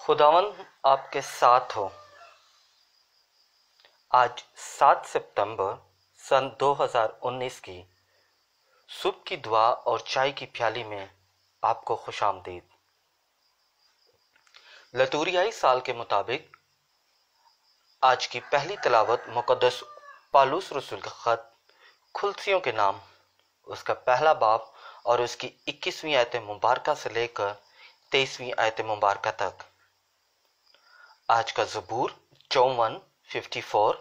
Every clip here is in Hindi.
खुदावन आपके साथ हो। आज 7 सितंबर सन 2019 की सुबह की दुआ और चाय की प्याली में आपको खुशामदीद। लतूरियाई साल के मुताबिक आज की पहली तिलावत मुकद्दस पालूस रसूल का खत खुलसियों के नाम, उसका पहला बाब और उसकी 21वीं आयत मुबारका से लेकर 23वीं आयत मुबारका तक। आज का ज़बूर 54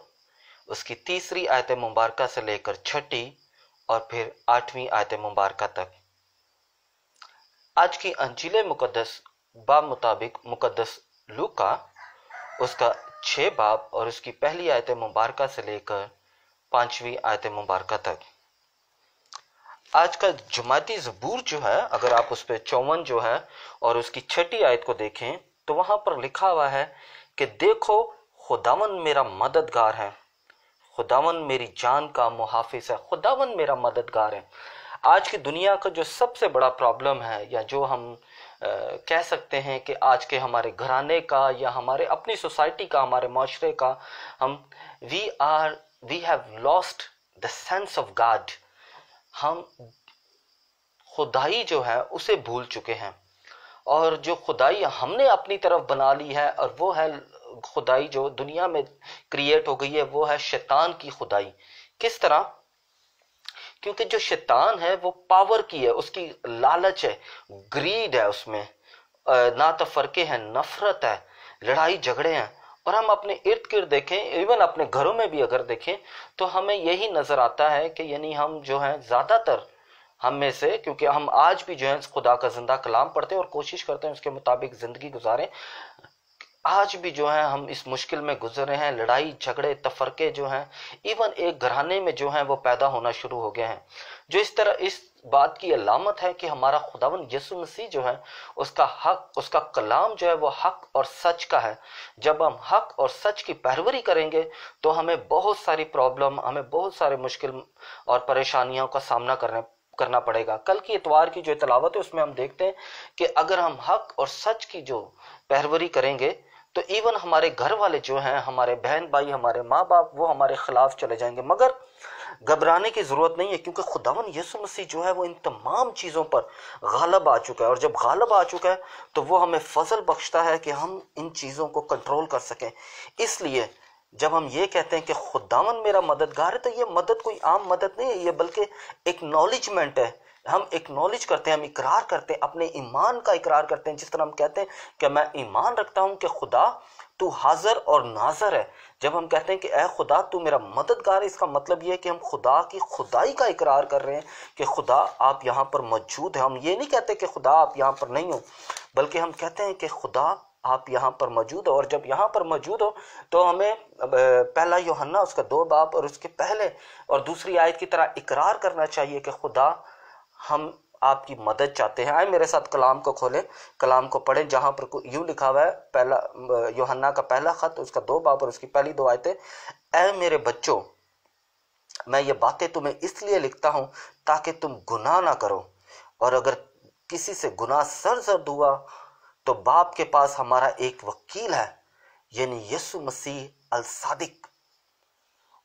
उसकी 3री आयत मुबारका से लेकर 6ठी और फिर 8वीं आयत मुबारका तक। आज की अंजील मुकद्दस बाब मुताबिक मुकद्दस लूका उसका 6 बाब और उसकी पहली आयत मुबारका से लेकर 5वीं आयत मुबारका तक। आज का जुमाती ज़बूर जो है, अगर आप उस पर 54 जो है और उसकी 6ठी आयत को देखें तो वहां पर लिखा हुआ है कि देखो खुदावन मेरा मददगार है, खुदावन मेरी जान का मुहाफिज है, खुदावन मेरा मददगार है। आज की दुनिया का जो सबसे बड़ा प्रॉब्लम है, या जो हम कह सकते हैं कि आज के हमारे घराने का या हमारे अपनी सोसाइटी का, हमारे माशरे का, we have lost the sense of God. हम खुदाई जो है उसे भूल चुके हैं, और जो खुदाई हमने अपनी तरफ बना ली है, और वो है खुदाई जो दुनिया में क्रिएट हो गई है, वो है शैतान की खुदाई। किस तरह? क्योंकि जो शैतान है वो पावर की है, उसकी लालच है, ग्रीड है, उसमें ना तफरके हैं, नफरत है, लड़ाई झगड़े हैं। और हम अपने इर्द गिर्द देखें, इवन अपने घरों में भी अगर देखें तो हमें यही नजर आता है कि यानी हम जो है ज्यादातर हम में से, क्योंकि हम आज भी जो है खुदा का जिंदा कलाम पढ़ते हैं और कोशिश करते हैं उसके मुताबिक जिंदगी गुजारें, आज भी जो है हम इस मुश्किल में गुजर रहे हैं। लड़ाई झगड़े तफरके जो हैं, इवन एक घराने में जो है वो पैदा होना शुरू हो गए हैं, जो इस तरह इस बात की अलामत है कि हमारा खुदावन यीशु मसीह जो है उसका हक, उसका कलाम जो है वो हक और सच का है। जब हम हक और सच की पैरवी करेंगे तो हमें बहुत सारी प्रॉब्लम, हमें बहुत सारे मुश्किल और परेशानियों का सामना करना पड़ेगा। कल की इतवार की जो तलावत है उसमें हम देखते हैं कि अगर हम हक और सच की जो पैरवी करेंगे तो इवन हमारे घर वाले जो हैं, हमारे बहन भाई, हमारे माँ बाप, वो हमारे खिलाफ चले जाएंगे। मगर घबराने की जरूरत नहीं है, क्योंकि खुदावन यीशु मसीह जो है वो इन तमाम चीजों पर गालिब आ चुका है। और जब गालिब आ चुका है तो वो हमें फजल बख्शता है कि हम इन चीजों को कंट्रोल कर सकें। इसलिए जब हम ये कहते हैं कि खुदावन मेरा मददगार है, तो ये मदद कोई आम मदद नहीं है, ये बल्कि एक्नॉलेजमेंट है। हम एक्नॉलेज करते हैं, हम इकरार करते हैं, अपने ईमान का इकरार करते हैं। जिस तरह हम कहते हैं कि मैं ईमान रखता हूं कि खुदा तू हाजिर और नाजर है। जब हम कहते हैं कि ऐ खुदा तू मेरा मददगार है, इसका मतलब यह है कि हम खुदा की खुदाई का इकरार कर रहे हैं कि खुदा आप यहाँ पर मौजूद है। हम ये नहीं कहते कि खुदा आप यहाँ पर नहीं हो, बल्कि हम कहते हैं कि खुदा आप यहाँ पर मौजूद हो। और जब यहाँ पर मौजूद हो तो हमें पहला यूहन्ना उसका 2 बाब और उसके पहले और दूसरी आयत की तरह इकरार करना चाहिए कि खुदा हम आपकी मदद चाहते हैं। आए मेरे साथ कलाम को खोलें, कलाम को पढ़ें, जहां पर यूं लिखा हुआ है, पहला यूहन्ना का पहला खत उसका 2 बाब और उसकी पहली 2 आयतें। ऐ मेरे बच्चों, मैं ये बातें तुम्हें इसलिए लिखता हूं ताकि तुम गुनाह ना करो, और अगर किसी से गुनाह सरजद हुआ तो बाप के पास हमारा एक वकील है, यानी यीशु मसीह अल सादिक,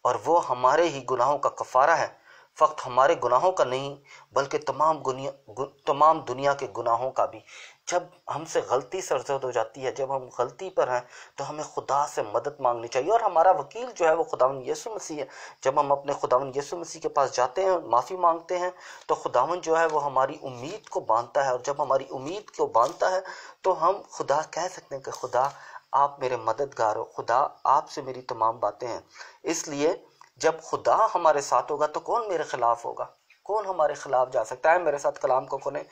और वो हमारे ही गुनाहों का कफारा है। फक्त हमारे गुनाहों का नहीं, बल्कि तमाम दुनिया के गुनाहों का भी। जब हमसे गलती सरजद हो जाती है, जब हम गलती पर हैं, तो हमें खुदा से मदद मांगनी चाहिए। और हमारा वकील जो है वो खुदावन यीशु मसीह है। जब हम अपने खुदावन यीशु मसीह के पास जाते हैं, माफ़ी मांगते हैं, तो खुदावन जो है वो हमारी उम्मीद को बांधता है। और जब हमारी उम्मीद को बांधता है तो हम खुदा कह सकते हैं कि खुदा आप मेरे मददगार हो, खुदा आपसे मेरी तमाम बातें हैं। इसलिए जब खुदा हमारे साथ होगा तो कौन मेरे खिलाफ होगा, कौन हमारे खिलाफ जा सकता है? मेरे साथ कलाम को खोलें,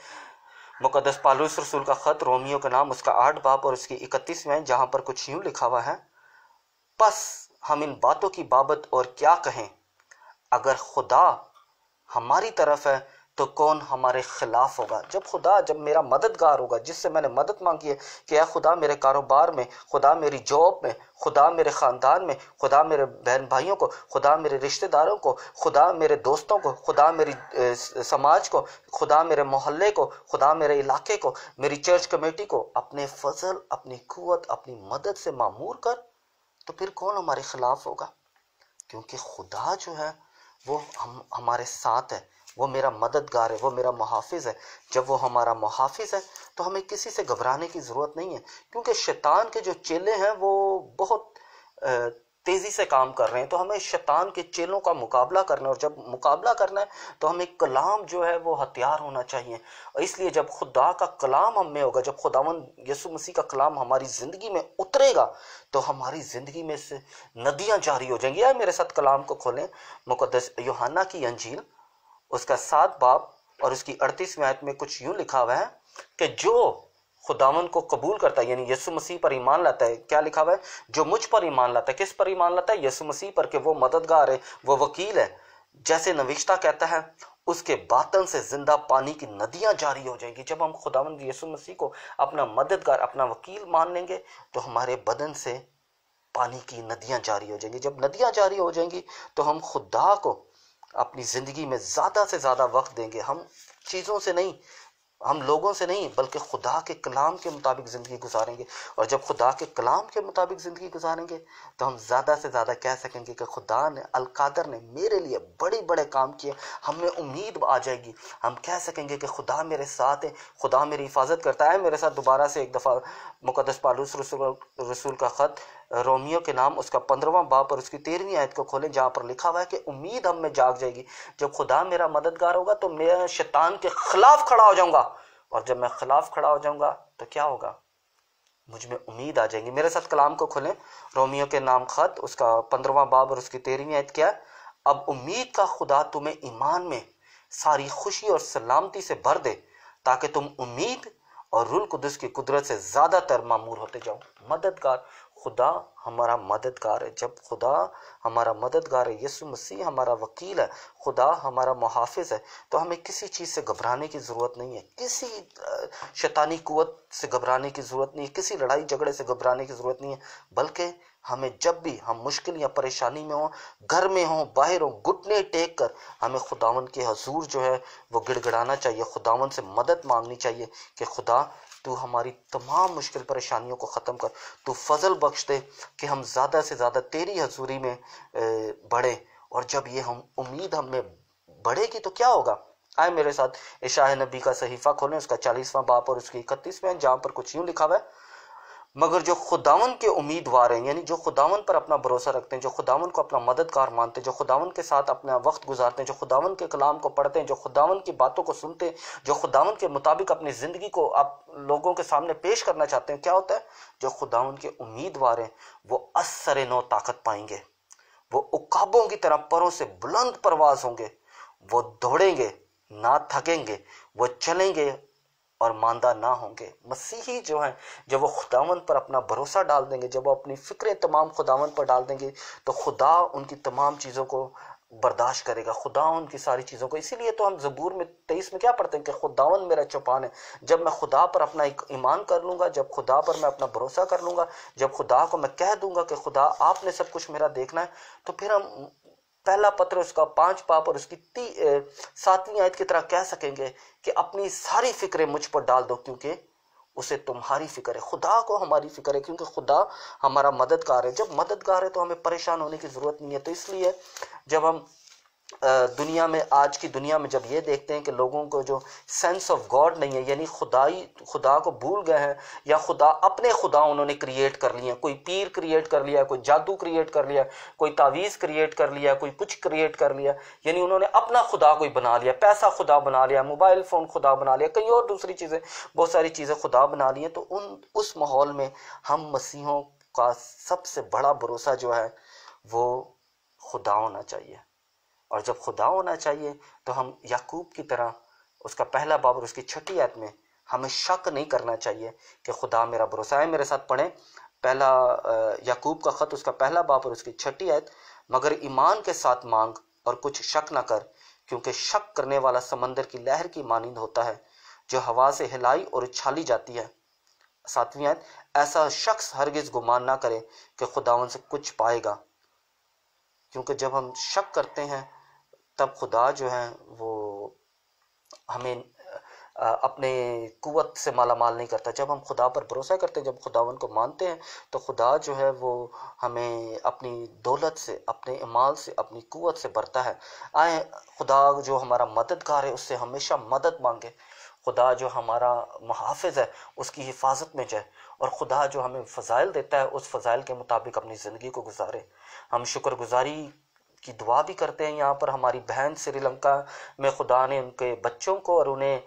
मुकद्दस पालूस रसूल का खत रोमियो का नाम उसका 8 बाब और उसकी 31 में, जहां पर कुछ यूं लिखा हुआ है, बस हम इन बातों की बाबत और क्या कहें, अगर खुदा हमारी तरफ है तो कौन हमारे खिलाफ होगा। जब मेरा मददगार होगा, जिससे मैंने मदद मांगी है कि या खुदा मेरे कारोबार में, खुदा मेरी जॉब में, खुदा मेरे ख़ानदान में, खुदा मेरे बहन भाइयों को, खुदा मेरे रिश्तेदारों को, खुदा मेरे दोस्तों को, खुदा मेरी समाज को, खुदा मेरे मोहल्ले को, खुदा मेरे इलाके को, मेरी चर्च कमेटी को अपने फजल, अपनी कुव्वत, अपनी मदद से मामूर कर, तो फिर कौन हमारे खिलाफ होगा। क्योंकि खुदा जो है वो हमारे साथ है, वो मेरा मददगार है, वो मेरा मुहाफिज है। जब वो हमारा मुहाफिज है तो हमें किसी से घबराने की ज़रूरत नहीं है। क्योंकि शैतान के जो चेले हैं वो बहुत तेज़ी से काम कर रहे हैं, तो हमें शैतान के चेलों का मुकाबला करना है। और जब मुकाबला करना है तो हमें कलाम जो है वो हथियार होना चाहिए। और इसलिए जब खुदा का कलाम हम में होगा, जब खुदावंद यीशु मसीह का कलाम हमारी ज़िंदगी में उतरेगा, तो हमारी ज़िंदगी में से नदियाँ जारी हो जाएंगी। या मेरे साथ कलाम को खोलें, मुकद्दस यूहन्ना की अंजील, उसका 7 बाब और उसकी 38वें आयत में कुछ यूं लिखा हुआ है कि जो खुदावन को कबूल करता है, यानी यीशु मसीह पर ईमान लाता है, क्या लिखा हुआ है, जो मुझ पर ईमान लाता है। किस पर ईमान लाता है? यीशु मसीह पर, कि वो मददगार है, वो वकील है। जैसे नविश्ता कहता है, उसके बातन से जिंदा पानी की नदियां जारी हो जाएंगी। जब हम खुदावंद यीशु मसीह को अपना मददगार, अपना वकील मान लेंगे, तो हमारे बदन से पानी की नदियां जारी हो जाएंगी। जब नदियां जारी हो जाएंगी तो हम खुदा को अपनी ज़िंदगी में ज़्यादा से ज़्यादा वक्त देंगे। हम चीज़ों से नहीं, हम लोगों से नहीं, बल्कि खुदा के कलाम के मुताबिक ज़िंदगी गुजारेंगे। और जब खुदा के कलाम के मुताबिक ज़िंदगी गुजारेंगे तो हम ज़्यादा से ज़्यादा कह सकेंगे कि खुदा ने, अल-कादर ने मेरे लिए बड़े बड़े काम किए। हमें उम्मीद आ जाएगी, हम कह सकेंगे कि खुदा मेरे साथ है, खुदा मेरी हिफाजत करता है। मेरे साथ दोबारा से एक दफ़ा मुकद्दस पौलुस रसूल का ख़त रोमियो के नाम, उसका 15वां बाब और उसकी 13वीं आयत को खोलें, जहाँ पर लिखा हुआ है कि उम्मीद हम में जाग जाएगी। जब खुदा मेरा मददगार होगा तो मैं शैतान के खिलाफ खड़ा हो जाऊंगा, और जब मैं खिलाफ खड़ा हो जाऊंगा तो क्या होगा, मुझ में उम्मीद आ जाएगी। मेरे साथ कलाम को खोलें, रोमियो के नाम खत, उसका 15वां बाब और उसकी 13वीं आयत क्या है। अब उम्मीद का खुदा तुम्हें ईमान में सारी खुशी और सलामती से भर दे, ताकि तुम उम्मीद और रूह कुदस की कुदरत से ज़्यादातर मामूर होते जाओ। मददगार खुदा हमारा मददगार है। जब खुदा हमारा मददगार है, यीशु मसीह हमारा वकील है, खुदा हमारा मुहाफिज है, तो हमें किसी चीज़ से घबराने की ज़रूरत नहीं है, किसी शैतानी कुव्वत से घबराने की ज़रूरत नहीं है, किसी लड़ाई झगड़े से घबराने की ज़रूरत नहीं है। बल्कि हमें जब भी हम मुश्किल या परेशानी में हों, घर में हों, बाहर हों, घुटने टेक कर हमें खुदावन के हजूर जो है वो गिड़गिड़ाना चाहिए, खुदावन से मदद मांगनी चाहिए कि खुदा तू हमारी तमाम मुश्किल परेशानियों को ख़त्म कर, तू फजल बख्श दे कि हम ज़्यादा से ज़्यादा तेरी हजूरी में बढ़े। और जब ये हम उम्मीद हमें बढ़ेगी तो क्या होगा। आए मेरे साथ इशाया नबी का सहीफ़ा खोलें, उसका 40वां बाब और उसकी 31वें, जहाँ पर कुछ यूँ लिखा हुआ है, मगर जो खुदावन के उम्मीदवार हैं, यानी जो खुदावन पर अपना भरोसा रखते हैं, जो खुदावन को अपना मददगार मानते हैं, जो खुदावन के साथ अपना वक्त गुजारते हैं, जो खुदावन के कलाम को पढ़ते हैं, जो खुदावन की बातों को सुनते हैं, जो खुदावन के मुताबिक अपनी ज़िंदगी को आप लोगों के सामने पेश करना चाहते हैं, क्या होता है, जो खुदावन के उम्मीदवार हैं वो असर नो ताकत पाएंगे, वो उकाबों की तरह परों से बुलंद परवाज होंगे, वो दौड़ेंगे ना थकेंगे, वो चलेंगे और मांदा ना होंगे। मसीही जो हैं, जब वो खुदावन पर अपना भरोसा डाल देंगे, जब वो अपनी फिक्रें तमाम खुदावन पर डाल देंगे, तो खुदा उनकी तमाम चीज़ों को बर्दाश्त करेगा, खुदा उनकी सारी चीज़ों को। इसीलिए तो हम ज़बूर में 23 में क्या पढ़ते हैं कि खुदावन मेरा चौपान है। जब मैं खुदा पर अपना एक ईमान कर लूँगा, जब खुदा पर मैं अपना भरोसा कर लूँगा, जब खुदा को मैं कह दूँगा कि खुदा आपने सब कुछ मेरा देखना है, तो फिर हम पहला पत्र उसका 5 बाब और उसकी 7वीं आयत की तरह कह सकेंगे कि अपनी सारी फिक्रें मुझ पर डाल दो, क्योंकि उसे तुम्हारी फिक्र है। खुदा को हमारी फिक्र है, क्योंकि खुदा हमारा मददगार है। जब मददगार है तो हमें परेशान होने की ज़रूरत नहीं है। तो इसलिए जब हम दुनिया में, आज की दुनिया में जब ये देखते हैं कि लोगों को जो सेंस ऑफ गॉड नहीं है, यानी खुदा को भूल गए हैं, या खुदा अपने खुदा उन्होंने क्रिएट कर लिए हैं, कोई पीर क्रिएट कर लिया, कोई जादू क्रिएट कर लिया, कोई तावीज़ क्रिएट कर लिया, कोई कुछ क्रिएट कर लिया, यानी उन्होंने अपना खुदा कोई बना लिया, पैसा खुदा बना लिया, मोबाइल फ़ोन खुदा बना लिया, कई और दूसरी चीज़ें, बहुत सारी चीज़ें खुदा बना ली हैं। तो उस माहौल में हम मसीहों का सबसे बड़ा भरोसा जो है वो खुदा होना चाहिए। और जब खुदा होना चाहिए तो हम याकूब की तरह, उसका पहला बाब और उसकी 6ठी आयत में, हमें शक नहीं करना चाहिए कि खुदा मेरा भरोसा है। मेरे साथ पढ़ें पहला याकूब का ख़त, उसका पहला बाब और उसकी 6ठी आयत, मगर ईमान के साथ मांग और कुछ शक न कर, क्योंकि शक करने वाला समंदर की लहर की मानिंद होता है जो हवा से हिलाई और उछाली जाती है। 7वीं आयत, ऐसा शख्स हरगिज गुमान ना करे कि खुदावन से कुछ पाएगा, क्योंकि जब हम शक करते हैं तब खुदा जो है वो हमें अपने कुव्वत से माला माल नहीं करता। जब हम खुदा पर भरोसा करते हैं, जब खुदावन को मानते हैं, तो खुदा जो है वो हमें अपनी दौलत से, अपने माल से, अपनी कुव्वत से भरता है। आए खुदा जो हमारा मददगार है उससे हमेशा मदद मांगे। खुदा जो हमारा मुहाफिज है उसकी हिफाजत में जाए, और खुदा जो हमें फ़ज़ाइल देता है उस फ़ज़ाइल के मुताबिक अपनी ज़िंदगी को गुजारे। हम शुक्रगुजारी की दुआ भी करते हैं। यहाँ पर हमारी बहन श्रीलंका में खुदा ने उनके बच्चों को और उन्हें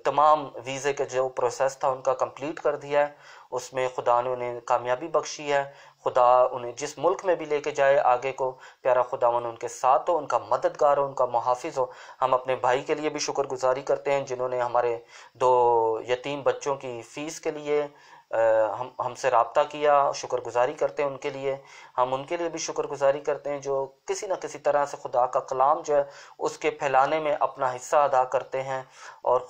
तमाम वीज़े के जो प्रोसेस था उनका कंप्लीट कर दिया है, उसमें खुदा ने उन्हें कामयाबी बख्शी है। खुदा उन्हें जिस मुल्क में भी लेके जाए आगे को, प्यारा खुदावन उनके साथ हो, उनका मददगार हो, उनका मुहाफिज हो। हम अपने भाई के लिए भी शुक्रगुजारी करते हैं जिन्होंने हमारे 2 यतीम बच्चों की फ़ीस के लिए हमसे रब्ता किया। शुक्रगुजारी करते हैं उनके लिए। हम उनके लिए भी शुक्रगुजारी करते हैं जो किसी न किसी तरह से खुदा का कलाम जो है उसके फैलाने में अपना हिस्सा अदा करते हैं, और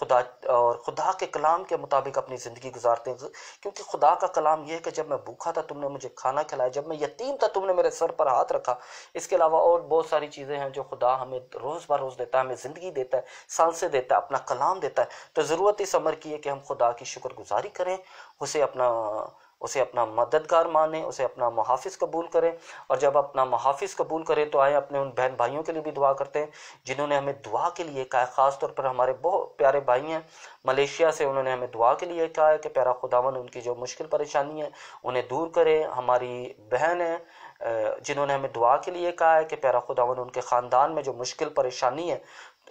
खुदा के कलाम के मुताबिक अपनी ज़िंदगी गुजारते हैं। क्योंकि खुदा का कलाम यह है कि जब मैं भूखा था तुमने मुझे खाना खिलाया, जब मैं यतीम था तुमने मेरे सर पर हाथ रखा। इसके अलावा और बहुत सारी चीज़ें हैं जो खुदा हमें रोज़ ब रोज़ देता है, हमें ज़िंदगी देता है, सांसें देता है, अपना कलाम देता है। तो ज़रूरत इस अमर की है कि हम खुदा की शुक्रगुजारी करें, उसे अपना मददगार माने, उसे अपना मुहाफिज कबूल करें। और जब अपना मुहाफिज कबूल करें तो आए अपने उन बहन भाइयों के लिए भी दुआ करते हैं जिन्होंने हमें दुआ के लिए कहा है। ख़ास तौर पर हमारे बहुत प्यारे भाई हैं मलेशिया से, उन्होंने हमें दुआ के लिए कहा है कि प्यारा खुदावन उनकी जो मुश्किल परेशानी है उन्हें दूर करे। हमारी बहन है जिन्होंने हमें दुआ के लिए कहा है कि प्यारा खुदावन उनके ख़ानदान में जो मुश्किल परेशानी है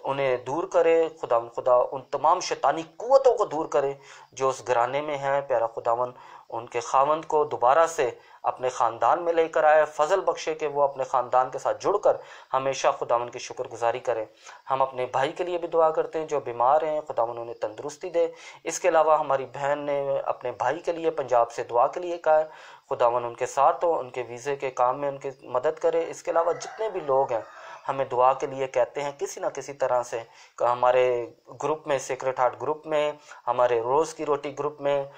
उन्हें दूर करे। खुदा उन तमाम शैतानी कुव्वतों को दूर करे जो उस घराने में है। प्यारा खुदावन उनके खावंद को दोबारा से अपने ख़ानदान में लेकर आए, फजल बख्शे कि वो अपने ख़ानदान के साथ जुड़कर हमेशा खुदावन की शुक्रगुजारी करें। हम अपने भाई के लिए भी दुआ करते हैं जो बीमार हैं, खुदावन उन्हें तंदुरुस्ती दे। इसके अलावा हमारी बहन ने अपने भाई के लिए पंजाब से दुआ के लिए कहा है, खुदावन उनके साथ हो, उनके वीज़े के काम में उनकी मदद करे। इसके अलावा जितने भी लोग हैं हमें दुआ के लिए कहते हैं किसी न किसी तरह से, हमारे ग्रुप में, सेक्रेट हार्ट ग्रुप में, हमारे रोज़ की रोटी ग्रुप में,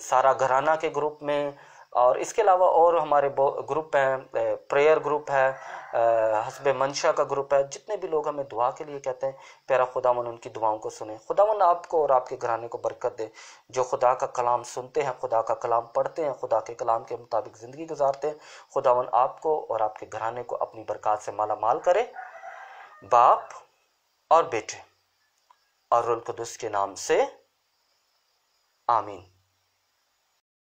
सारा घराना के ग्रुप में, और इसके अलावा और हमारे ग्रुप हैं, प्रेयर ग्रुप है, हस्बे मंशा का ग्रुप है। जितने भी लोग हमें दुआ के लिए कहते हैं, प्यारा खुदावन उनकी दुआओं को सुने। खुदावन आपको और आपके घराने को बरकत दे। जो खुदा का कलाम सुनते हैं, खुदा का कलाम पढ़ते हैं, खुदा के कलाम के मुताबिक ज़िंदगी गुजारते हैं, खुदावन आपको और आपके घराने को अपनी बरकत से माला माल करे। बाप और बेटे और रूह कुदस के नाम से आमीन।